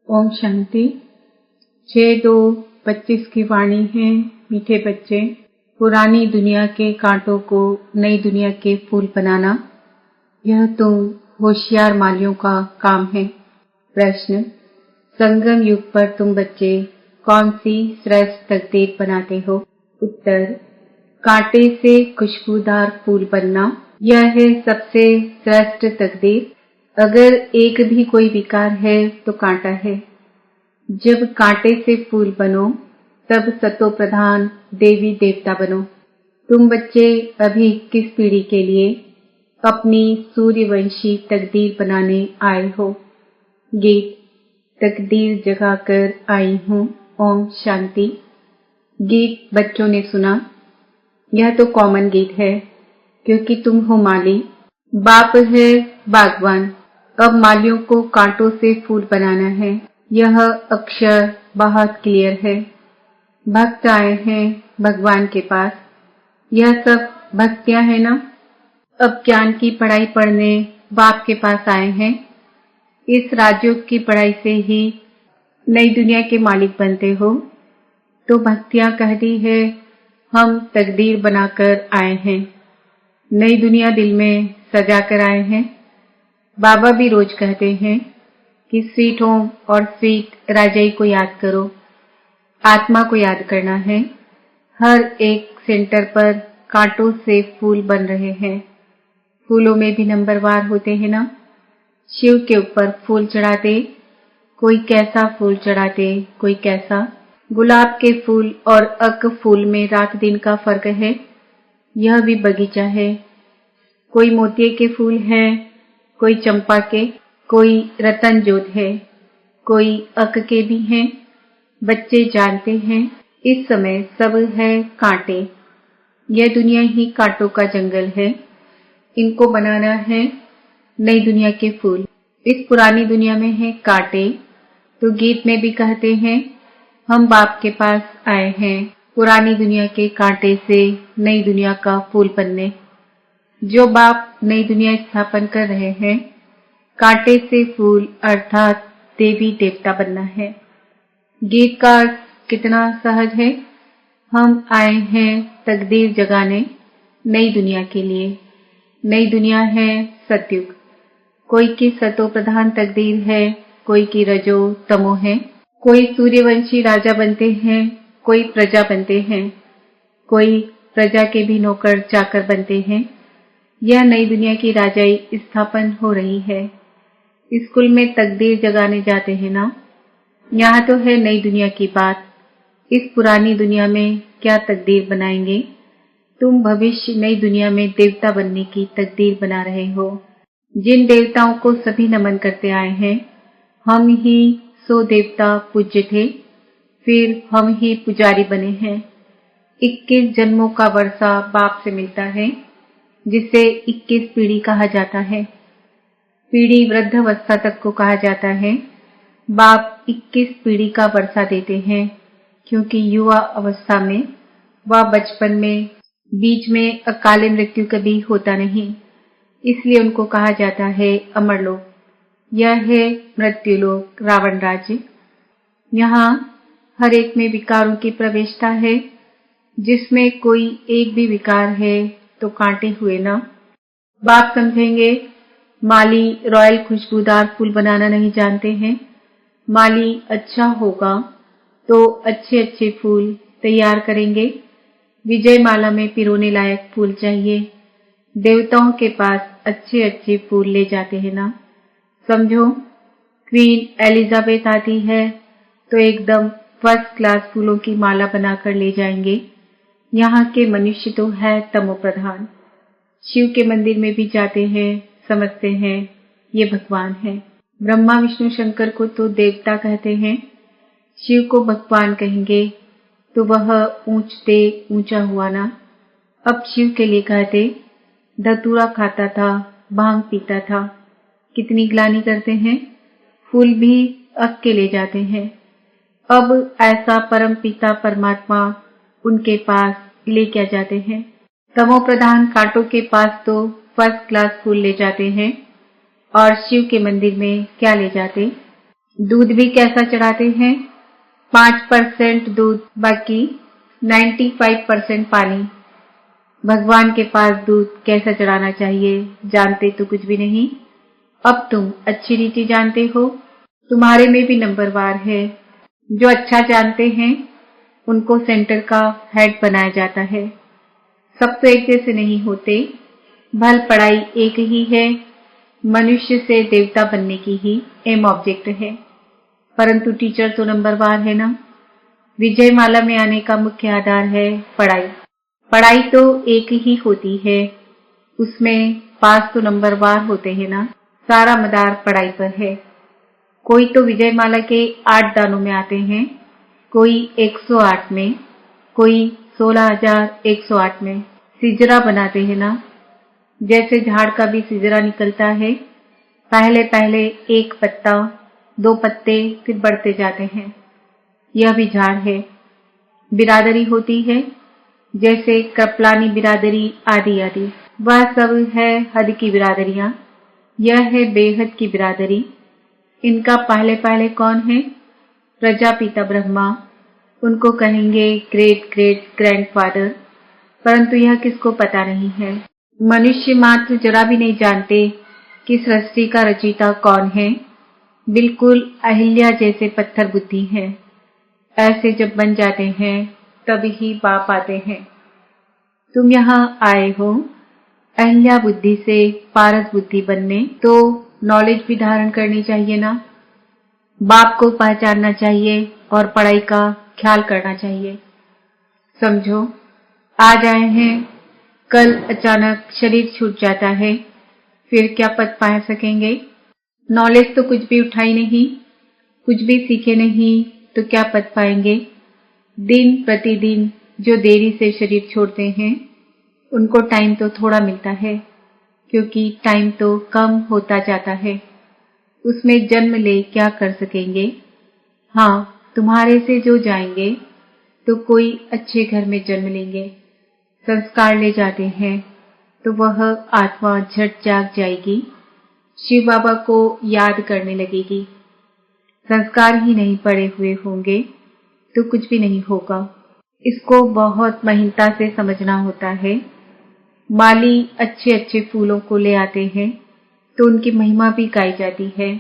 ओम शांति। 6/2/25 की वाणी है। मीठे बच्चे, पुरानी दुनिया के कांटों को नई दुनिया के फूल बनाना, यह तुम होशियार मालियों का काम है। प्रश्न, संगम युग पर तुम बच्चे कौन सी श्रेष्ठ तकदीर बनाते हो? उत्तर, कांटे से खुशबूदार फूल बनना, यह है सबसे श्रेष्ठ तकदीर। अगर एक भी कोई विकार है तो कांटा है। जब कांटे से फूल बनो तब सतो प्रधान देवी देवता बनो। तुम बच्चे अभी 21 पीढ़ी के लिए अपनी सूर्यवंशी तकदीर बनाने आए हो। गीत, तकदीर जगाकर आई हूँ। ओम शांति। गीत बच्चों ने सुना। यह तो कॉमन गीत है क्योंकि तुम हो माली, बाप है बागवान। अब मालियों को कांटों से फूल बनाना है। यह अक्षर बहुत क्लियर है। भक्त आए हैं भगवान के पास। यह सब भक्तियां है ना। अब ज्ञान की पढ़ाई पढ़ने बाप के पास आए हैं। इस राजयोग की पढ़ाई से ही नई दुनिया के मालिक बनते हो। तो भक्तियां कहती है हम तकदीर बनाकर आए हैं। नई दुनिया दिल में सजा कर आए हैं। बाबा भी रोज कहते हैं कि स्वीट होम और स्वीट राजाई को याद करो। आत्मा को याद करना है। हर एक सेंटर पर कांटों से फूल बन रहे हैं। फूलों में भी नंबरवार होते हैं ना। शिव के ऊपर फूल चढ़ाते, कोई कैसा फूल चढ़ाते, कोई कैसा। गुलाब के फूल और अक फूल में रात दिन का फर्क है। यह भी बगीचा है। कोई मोतिये के फूल हैं, कोई चंपा के, कोई रतन जोत है, कोई अक के भी हैं। बच्चे जानते हैं इस समय सब है कांटे। यह दुनिया ही कांटों का जंगल है। इनको बनाना है नई दुनिया के फूल। इस पुरानी दुनिया में है कांटे। तो गीत में भी कहते हैं हम बाप के पास आए हैं पुरानी दुनिया के कांटे से नई दुनिया का फूल बनने। जो बाप नई दुनिया स्थापन कर रहे हैं, कांटे से फूल अर्थात देवी देवता बनना है। गीत का अर्थ कितना सहज है। हम आए हैं तकदीर जगाने नई दुनिया के लिए। नई दुनिया है सतयुग। कोई की सतो प्रधान तकदीर है, कोई की रजो तमो है। कोई सूर्यवंशी राजा बनते हैं, कोई प्रजा बनते हैं, कोई प्रजा के भी नौकर चाकर बनते हैं। यह नई दुनिया की राजाई स्थापन हो रही है। स्कूल में तकदीर जगाने जाते हैं ना। यहाँ तो है नई दुनिया की बात। इस पुरानी दुनिया में क्या तकदीर बनाएंगे? तुम भविष्य नई दुनिया में देवता बनने की तकदीर बना रहे हो। जिन देवताओं को सभी नमन करते आए हैं, हम ही 100 देवता पूज्य थे, फिर हम ही पुजारी बने हैं। 21 जन्मों का वर्षा बाप से मिलता है, जिसे 21 पीढ़ी कहा जाता है। पीढ़ी वृद्धावस्था तक को कहा जाता है। बाप 21 पीढ़ी का वर्षा देते हैं क्योंकि युवा अवस्था में व बचपन में बीच में अकाल मृत्यु कभी होता नहीं, इसलिए उनको कहा जाता है अमरलोक। यह है मृत्युलोक, रावण राज्य। यहाँ हर एक में विकारों की प्रवेशता है। जिसमें कोई एक भी विकार है तो कांटे हुए ना। बाप समझेंगे माली रॉयल खुशबूदार फूल बनाना नहीं जानते हैं। माली अच्छा होगा तो अच्छे अच्छे फूल तैयार करेंगे। विजय माला में पिरोने लायक फूल चाहिए। देवताओं के पास अच्छे अच्छे फूल ले जाते हैं ना। समझो, क्वीन एलिजाबेथ आती है तो एकदम फर्स्ट क्लास फूलों की माला बनाकर ले जाएंगे। यहाँ के मनुष्य तो है तमो प्रधान। शिव के मंदिर में भी जाते हैं, समझते हैं ये भगवान है। ब्रह्मा विष्णु शंकर को तो देवता कहते हैं। शिव को भगवान कहेंगे तो वह ऊंचते ऊंचा हुआ ना। अब शिव के लिए कहते धतूरा खाता था, भांग पीता था। कितनी ग्लानि करते हैं। फूल भी अक के ले जाते हैं। अब ऐसा परम पिता परमात्मा उनके पास ले क्या जाते हैं। तमो प्रधान कांटों के पास तो फर्स्ट क्लास फूल ले जाते हैं और शिव के मंदिर में क्या ले जाते। दूध भी कैसा चढ़ाते हैं? 5% दूध, बाकी 95% पानी। भगवान के पास दूध कैसा चढ़ाना चाहिए जानते तो कुछ भी नहीं। अब तुम अच्छी रीति जानते हो, तुम्हारे में भी नंबरवार है। जो अच्छा जानते हैं उनको सेंटर का हेड बनाया जाता है। सब तो एक जैसे नहीं होते। भल पढ़ाई एक ही है, मनुष्य से देवता बनने की ही एम ऑब्जेक्ट है, परंतु टीचर तो नंबरवार है ना। विजय माला में आने का मुख्य आधार है पढ़ाई। पढ़ाई तो एक ही होती है, उसमें पास तो नंबरवार होते हैं ना। सारा मदार पढ़ाई पर है। कोई तो विजय माला के 8 दानों में आते हैं, कोई 108 में, कोई 16,108 में। सिजरा बनाते हैं ना, जैसे झाड़ का भी सिजरा निकलता है। पहले पहले एक पत्ता, 2 पत्ते, फिर बढ़ते जाते हैं। यह भी झाड़ है। बिरादरी होती है, जैसे कृपलानी बिरादरी आदि आदि। वह सब है हद की बिरादरियां। यह है बेहद की बिरादरी। इनका पहले पहले कौन है? प्रजापिता ब्रह्मा। उनको कहेंगे ग्रेट ग्रेट ग्रैंडफादर, परंतु यह किसको पता नहीं है। मनुष्य मात्र जरा भी नहीं जानते कि सृष्टि का रचयिता कौन है। बिल्कुल अहिल्या जैसे पत्थर बुद्धि है। ऐसे जब बन जाते हैं तभी ही बाप आते हैं। तुम यहाँ आए हो अहिल्या बुद्धि से पारस बुद्धि बनने, तो नॉलेज भी धारण करनी चाहिए ना। बाप को पहचानना चाहिए और पढ़ाई का ख्याल करना चाहिए। समझो, आज आए हैं, कल अचानक शरीर छूट जाता है, फिर क्या पद पा सकेंगे? नॉलेज तो कुछ भी उठाई नहीं, कुछ भी सीखे नहीं, तो क्या पद पाएंगे? दिन प्रतिदिन जो देरी से शरीर छोड़ते हैं उनको टाइम तो थोड़ा मिलता है, क्योंकि टाइम तो कम होता जाता है। उसमें जन्म ले क्या कर सकेंगे? हाँ, तुम्हारे से जो जाएंगे तो कोई अच्छे घर में जन्म लेंगे। संस्कार ले जाते हैं तो वह आत्मा झट जाग जाएगी, शिव बाबा को याद करने लगेगी। संस्कार ही नहीं पड़े हुए होंगे तो कुछ भी नहीं होगा। इसको बहुत महीनता से समझना होता है। माली अच्छे अच्छे फूलों को ले आते हैं तो उनकी महिमा भी गाई जाती है।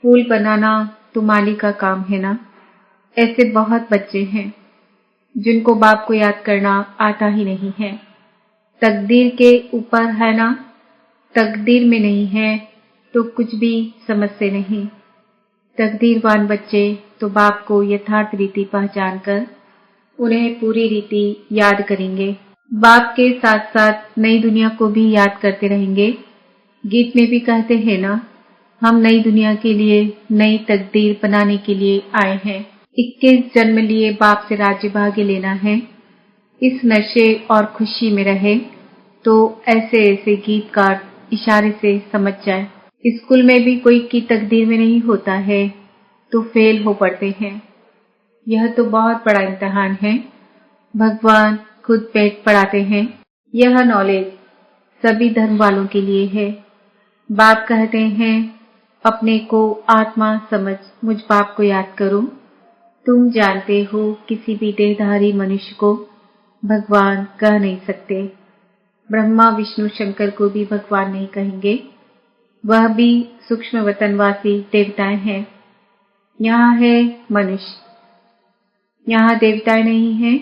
फूल बनाना तो माली का काम है ना। ऐसे बहुत बच्चे हैं जिनको बाप को याद करना आता ही नहीं है। तकदीर के ऊपर है ना, तकदीर में नहीं है तो कुछ भी समझते नहीं। तकदीरवान बच्चे तो बाप को यथार्थ रीति पहचान कर उन्हें पूरी रीति याद करेंगे। बाप के साथ साथ नई दुनिया को भी याद करते रहेंगे। गीत में भी कहते हैं ना, हम नई दुनिया के लिए नई तकदीर बनाने के लिए आए हैं। 21 जन्म लिए बाप से राज्य भाग्य लेना है। इस नशे और खुशी में रहे तो ऐसे ऐसे गीतकार इशारे से समझ जाए। स्कूल में भी कोई की तकदीर में नहीं होता है तो फेल हो पड़ते हैं। यह तो बहुत बड़ा इम्तिहान है। भगवान खुद पेट पढ़ाते हैं। यह नॉलेज सभी धर्म वालों के लिए है। बाप कहते हैं अपने को आत्मा समझ मुझ बाप को याद करो। तुम जानते हो किसी भी देहधारी मनुष्य को भगवान कह नहीं सकते। ब्रह्मा विष्णु शंकर को भी भगवान नहीं कहेंगे, वह भी सूक्ष्म वतनवासी देवताएं हैं। यहाँ है मनुष्य, यहाँ देवताएं नहीं हैं।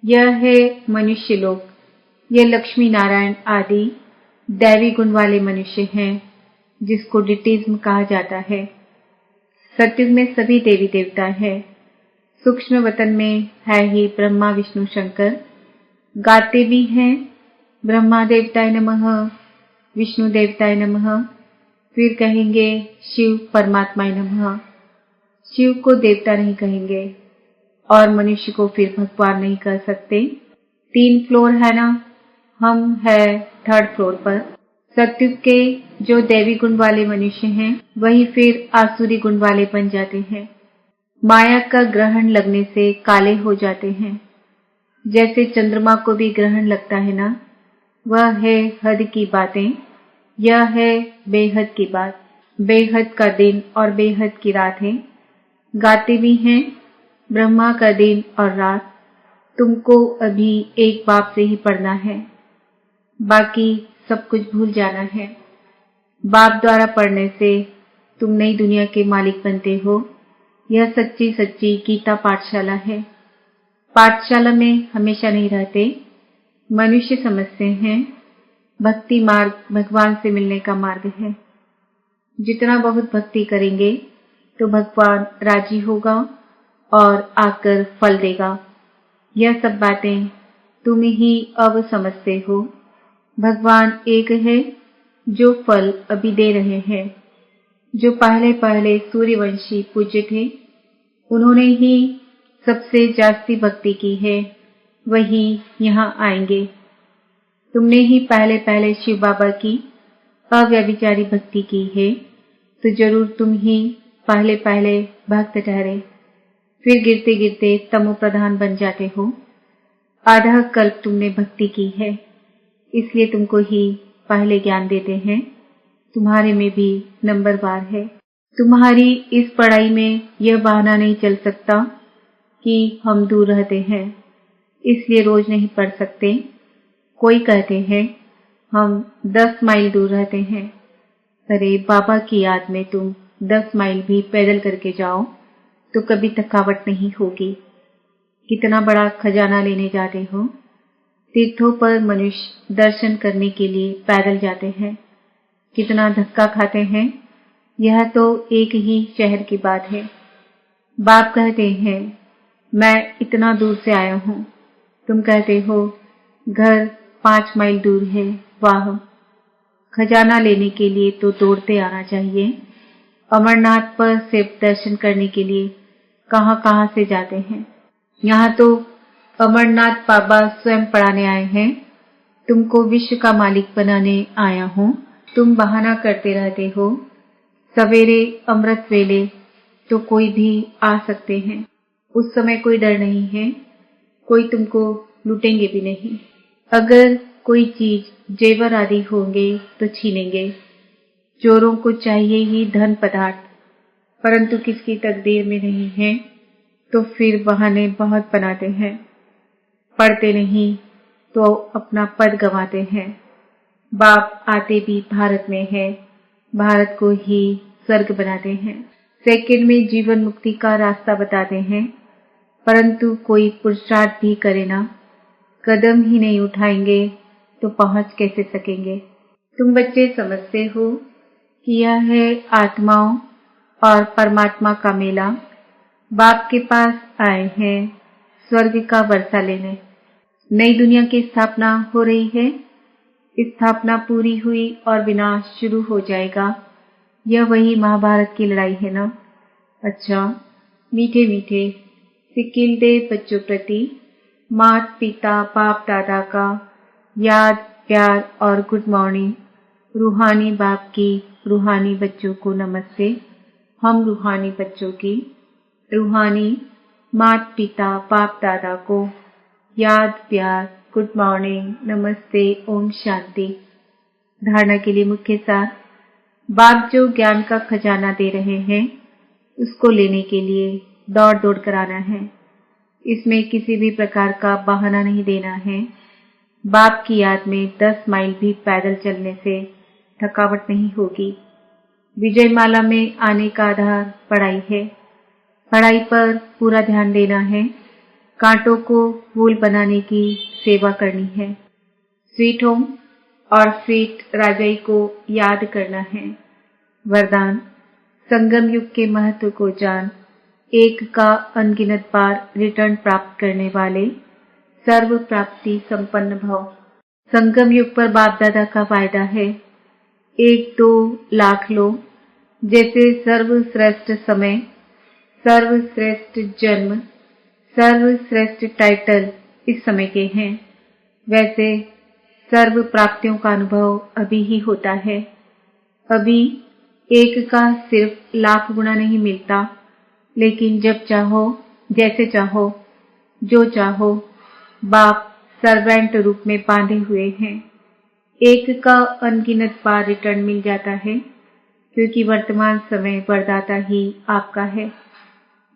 यह है मनुष्य लोक। यह लक्ष्मी नारायण आदि दैवी गुण वाले मनुष्य हैं, जिसको डिटिज्म कहा जाता है। सत्युग में सभी देवी देवता है। सूक्ष्म वतन में है ही ब्रह्मा विष्णु शंकर। गाते भी हैं ब्रह्मा देवताय नमः, विष्णु देवताय नमः, फिर कहेंगे शिव परमात्माय नमः। शिव को देवता नहीं कहेंगे और मनुष्य को फिर भगवान नहीं कह सकते। 3 फ्लोर है ना, हम है 3rd फ्लोर पर। सत्युग के जो दैवी गुण वाले मनुष्य हैं वही फिर आसुरी गुण वाले बन जाते हैं। माया का ग्रहण लगने से काले हो जाते हैं। जैसे चंद्रमा को भी ग्रहण लगता है ना, वह है हद की बातें, यह है बेहद की बात। बेहद का दिन और बेहद की रात है। गाते भी हैं ब्रह्मा का दिन और रात। तुमको अभी एक बाप से ही पढ़ना है, बाकी सब कुछ भूल जाना है। बाप द्वारा पढ़ने से तुम नई दुनिया के मालिक बनते हो। यह सच्ची सच्ची गीता पाठशाला है। पाठशाला में हमेशा नहीं रहते। मनुष्य समझते हैं भक्ति मार्ग भगवान से मिलने का मार्ग है। जितना बहुत भक्ति करेंगे तो भगवान राजी होगा और आकर फल देगा। यह सब बातें तुम ही अब समझते हो। भगवान एक है जो फल अभी दे रहे हैं। जो पहले पहले सूर्यवंशी पूज्य थे, उन्होंने ही सबसे जास्ती भक्ति की है, वही यहाँ आएंगे। तुमने ही पहले पहले शिव बाबा की अव्यभिचारी भक्ति की है, तो जरूर तुम ही पहले पहले भक्त ठहरे। फिर गिरते गिरते तमो प्रधान बन जाते हो। आधा कल्प तुमने भक्ति की है, इसलिए तुमको ही पहले ज्ञान देते हैं। तुम्हारे में भी नंबरवार है। तुम्हारी इस पढ़ाई में यह बहाना नहीं चल सकता कि हम दूर रहते हैं, इसलिए रोज नहीं पढ़ सकते। कोई कहते हैं हम 10 माइल दूर रहते हैं। अरे बाबा की याद में तुम 10 माइल भी पैदल करके जाओ तो कभी थकावट नहीं होगी। कितना बड़ा खजाना लेने जाते हो। तीर्थों पर मनुष्य दर्शन करने के लिए पैदल जाते हैं। कितना धक्का खाते हैं। यह तो एक ही शहर की बात है। बाप कहते हैं मैं इतना दूर से आया हूँ। तुम कहते हो घर 5 माइल दूर है। वाह, खजाना लेने के लिए तो दौड़ते आना चाहिए। अमरनाथ पर सिर्फ दर्शन करने के लिए कहाँ कहाँ से जाते हैं। यहाँ तो अमरनाथ बाबा स्वयं पढ़ाने आए हैं। तुमको विश्व का मालिक बनाने आया हूँ। तुम बहाना करते रहते हो। सवेरे अमृत वेले तो कोई भी आ सकते हैं। उस समय कोई डर नहीं है। कोई तुमको लूटेंगे भी नहीं। अगर कोई चीज जेवर आदि होंगे तो छीनेंगे। चोरों को चाहिए ही धन पदार्थ, परंतु किसकी तकदीर में नहीं है तो फिर बहाने बहुत बनाते हैं। पढ़ते नहीं तो अपना पद गंवाते हैं। बाप आते भी भारत में है। भारत को ही स्वर्ग बनाते हैं। सेकंड में जीवन मुक्ति का रास्ता बताते हैं, परंतु कोई पुरुषार्थ भी करे ना, कदम ही नहीं उठाएंगे तो पहुंच कैसे सकेंगे। तुम बच्चे समझते हो कि यह है आत्माओं और परमात्मा का मेला। बाप के पास आए हैं स्वर्ग का वर्षा लेने। नई दुनिया की स्थापना हो रही है। स्थापना पूरी हुई और विनाश शुरू हो जाएगा। यह वही महाभारत की लड़ाई है ना। अच्छा, मीठे मीठे सिक्किल दे बच्चों प्रति माता पिता बाप दादा का याद प्यार और गुड मॉर्निंग। रूहानी बाप की रूहानी बच्चों को नमस्ते। हम रूहानी बच्चों की रूहानी माता पिता बाप दादा को याद प्यार गुड मॉर्निंग नमस्ते ओम शांति। धारणा के लिए मुख्य सार। बाप जो ज्ञान का खजाना दे रहे हैं उसको लेने के लिए दौड़ दौड़ कर आना है। इसमें किसी भी प्रकार का बहाना नहीं देना है। बाप की याद में 10 माइल भी पैदल चलने से थकावट नहीं होगी। विजय माला में आने का आधार पढ़ाई है। पढ़ाई पर पूरा ध्यान देना है। कांटों को फूल बनाने की सेवा करनी है। स्वीट होम और स्वीट राजाई को याद करना है। वरदान। संगम युग के महत्व को जान। एक का अनगिनत बार रिटर्न प्राप्त करने वाले सर्व प्राप्ति संपन्न भव। संगम युग पर बाप दादा का वायदा है। 1-2 लाख लो। जैसे सर्वश्रेष्ठ समय, सर्वश्रेष्ठ जन्म, सर्वश्रेष्ठ टाइटल इस समय के हैं, वैसे सर्व प्राप्तियों का अनुभव अभी ही होता है। अभी एक का सिर्फ लाख गुना नहीं मिलता, लेकिन जब चाहो जैसे चाहो जो चाहो बाप सर्वेंट रूप में बांधे हुए हैं। एक का अनगिनत बार रिटर्न मिल जाता है। क्योंकि वर्तमान समय वरदाता ही आपका है।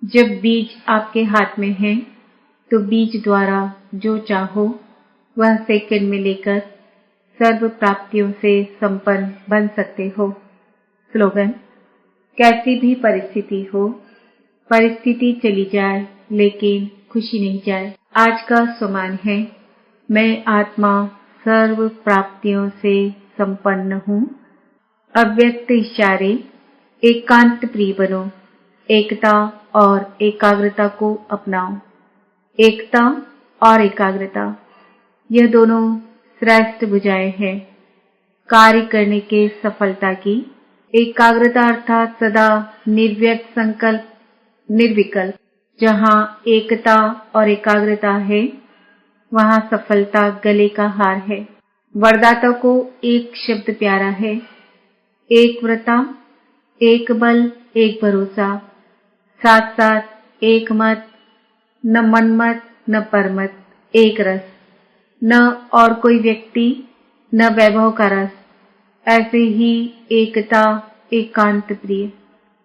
जब बीज आपके हाथ में है तो बीज द्वारा जो चाहो वह सेकंड में लेकर सर्व प्राप्तियों से संपन्न बन सकते हो। स्लोगन: कैसी भी परिस्थिति हो, परिस्थिति चली जाए लेकिन खुशी नहीं जाए। आज का स्वमान है, मैं आत्मा सर्व प्राप्तियों से संपन्न हूँ। अव्यक्त इशारे: एकांत प्रिय बनो, एकता और एकाग्रता को अपनाओ। एकता और एकाग्रता, यह दोनों श्रेष्ठ भुजाएं हैं कार्य करने के सफलता की। एकाग्रता अर्थात सदा निर्व्यक्त संकल्प, निर्विकल्प। जहाँ एकता और एकाग्रता है वहाँ सफलता गले का हार है। वरदाता को एक शब्द प्यारा है, एक व्रता, एक बल, एक भरोसा, साथ साथ एक मत, न मनमत न परमत, एक रस, न और कोई व्यक्ति न वैभव का रस, ऐसे ही एकता एकांत प्रिय।